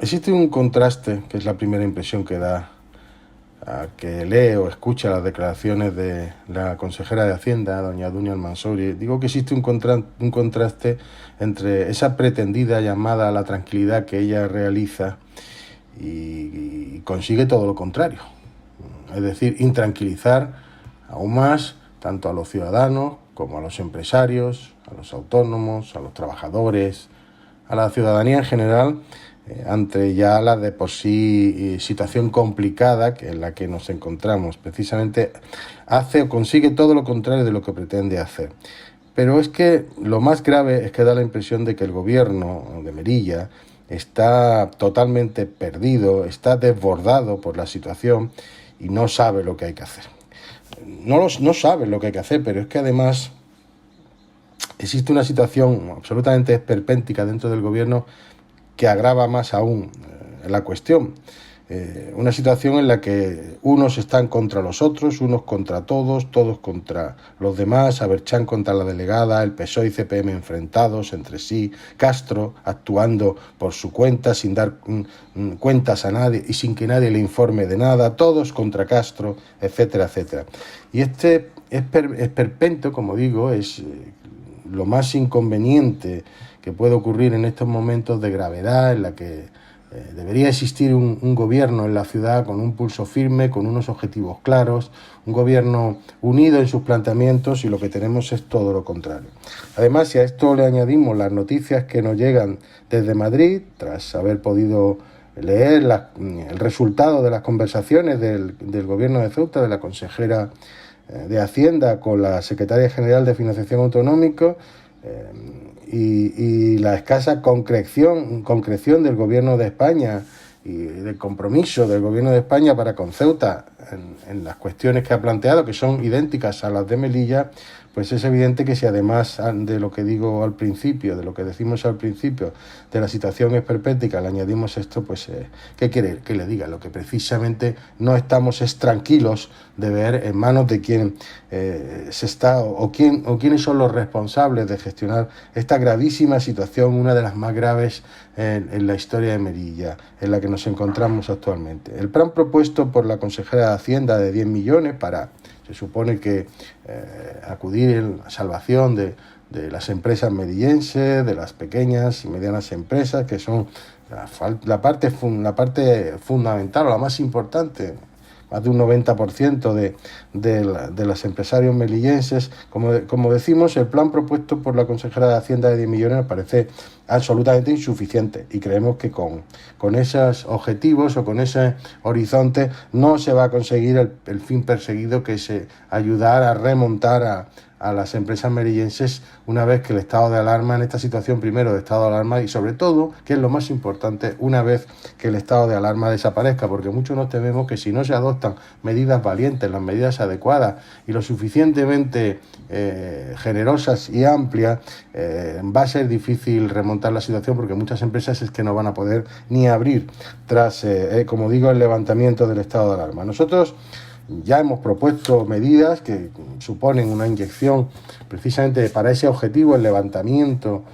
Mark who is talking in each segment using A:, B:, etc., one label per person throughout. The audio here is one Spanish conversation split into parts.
A: Existe un contraste, que es la primera impresión que da a que lee o escucha las declaraciones de la consejera de Hacienda, doña Dunia Almansori. Digo que existe un contraste entre esa pretendida llamada a la tranquilidad que ella realiza y consigue todo lo contrario. Es decir, intranquilizar aún más tanto a los ciudadanos como a los empresarios, a los autónomos, a los trabajadores, a la ciudadanía en general, ante ya la de por sí situación complicada en la que nos encontramos. Precisamente hace o consigue todo lo contrario de lo que pretende hacer. Pero es que lo más grave es que da la impresión de que el gobierno de Melilla está totalmente perdido, está desbordado por la situación y no sabe lo que hay que hacer. No sabe lo que hay que hacer, pero es que además existe una situación absolutamente esperpéntica dentro del gobierno que agrava más aún la cuestión. Una situación en la que unos están contra los otros, unos contra todos, todos contra los demás, Aberchán contra la delegada, el PSOE y CPM enfrentados entre sí, Castro actuando por su cuenta sin dar cuentas a nadie y sin que nadie le informe de nada, todos contra Castro, etcétera, etcétera. Y este esperpento, como digo, es lo más inconveniente que puede ocurrir en estos momentos de gravedad en la que debería existir un gobierno en la ciudad con un pulso firme, con unos objetivos claros, un gobierno unido en sus planteamientos, y lo que tenemos es todo lo contrario. Además, si a esto le añadimos las noticias que nos llegan desde Madrid, tras haber podido leer el resultado de las conversaciones del gobierno de Ceuta, de la consejera de Hacienda con la secretaria general de Financiación Autonómica, y la escasa concreción del gobierno de España y del compromiso del gobierno de España para con Ceuta en las cuestiones que ha planteado, que son idénticas a las de Melilla, pues es evidente que si además de lo que digo al principio, de lo que decimos al principio, de la situación esperpéntica, le añadimos esto, pues ¿qué quiere que le diga? Lo que precisamente no estamos es tranquilos de ver en manos de quién se está o quiénes son los responsables de gestionar esta gravísima situación, una de las más graves en la historia de Melilla, en la que nos encontramos actualmente. El plan propuesto por la consejera de Hacienda de 10 millones para, se supone que acudir en la salvación de las empresas melillenses, de las pequeñas y medianas empresas, que son la parte fundamental o la más importante. Más de un 90% de los empresarios melillenses. Como decimos, el plan propuesto por la consejera de Hacienda de 10 millones nos parece absolutamente insuficiente, y creemos que con esos objetivos o con ese horizonte no se va a conseguir el fin perseguido, que es ayudar a remontar a las empresas melillenses una vez que el estado de alarma, en esta situación primero de estado de alarma, y sobre todo, que es lo más importante, una vez que el estado de alarma desaparezca, porque muchos nos tememos que si no se adoptan medidas valientes, las medidas adecuadas y lo suficientemente generosas y amplias, va a ser difícil remontar la situación, porque muchas empresas es que no van a poder ni abrir tras, como digo, el levantamiento del estado de alarma. Nosotros ya hemos propuesto medidas que suponen una inyección precisamente para ese objetivo, el levantamiento,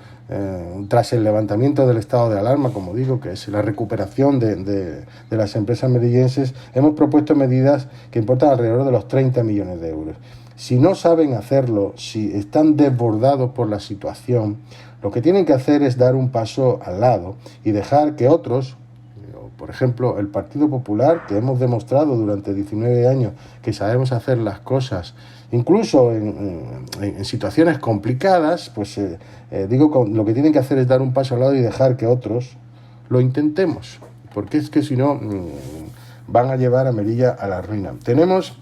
A: tras el levantamiento del estado de alarma, como digo, que es la recuperación de las empresas melillenses. Hemos propuesto medidas que importan alrededor de los 30 millones de euros. Si no saben hacerlo, si están desbordados por la situación, lo que tienen que hacer es dar un paso al lado y dejar que otros, por ejemplo, el Partido Popular, que hemos demostrado durante 19 años que sabemos hacer las cosas, incluso en situaciones complicadas, pues lo que tienen que hacer es dar un paso al lado y dejar que otros lo intentemos, porque es que si no van a llevar a Melilla a la ruina. Tenemos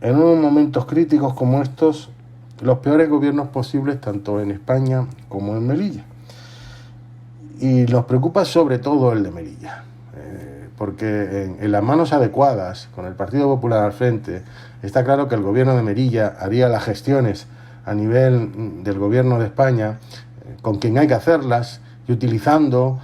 A: en unos momentos críticos como estos los peores gobiernos posibles, tanto en España como en Melilla, y nos preocupa sobre todo el de Melilla, porque en las manos adecuadas, con el Partido Popular al frente, está claro que el gobierno de Melilla haría las gestiones a nivel del gobierno de España con quien hay que hacerlas, y utilizando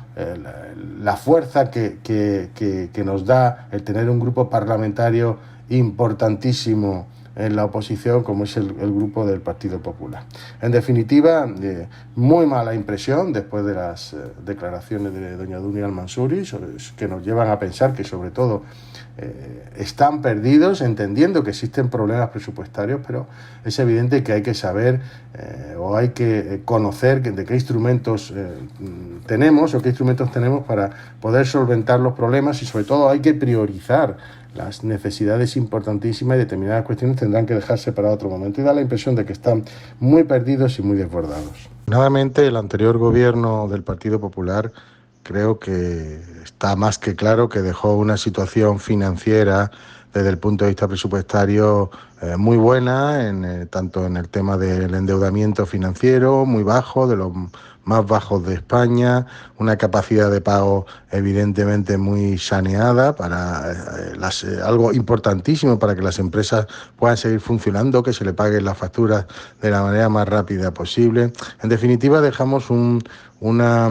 A: la fuerza que nos da el tener un grupo parlamentario importantísimo en la oposición, como es el grupo del Partido Popular. En definitiva, muy mala impresión después de las declaraciones de doña Dunia Al-Mansuri, que nos llevan a pensar que sobre todo están perdidos, entendiendo que existen problemas presupuestarios, pero es evidente que hay que saber o hay que conocer de qué instrumentos tenemos para poder solventar los problemas, y sobre todo hay que priorizar las necesidades importantísimas, y determinadas cuestiones tendrán que dejarse para otro momento, y da la impresión de que están muy perdidos y muy desbordados. Nuevamente, el anterior gobierno del Partido Popular creo que está más que claro que dejó una situación financiera desde el punto de vista presupuestario muy buena, tanto en el tema del endeudamiento financiero, muy bajo, de los más bajos de España, una capacidad de pago evidentemente muy saneada para algo importantísimo para que las empresas puedan seguir funcionando, que se le paguen las facturas de la manera más rápida posible. En definitiva, dejamos una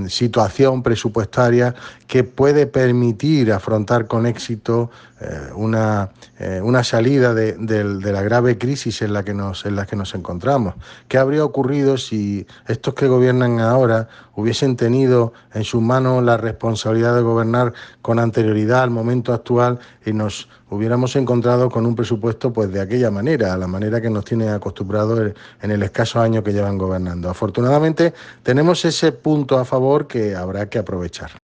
A: situación presupuestaria que puede permitir afrontar con éxito una salida de la grave crisis en la que nos encontramos. ¿Qué habría ocurrido si estos que gobiernan ahora hubiesen tenido en sus manos la responsabilidad de gobernar con anterioridad al momento actual y nos hubiéramos encontrado con un presupuesto pues de aquella manera, a la manera que nos tienen acostumbrados en el escaso año que llevan gobernando? Afortunadamente tenemos ese punto a favor que habrá que aprovechar.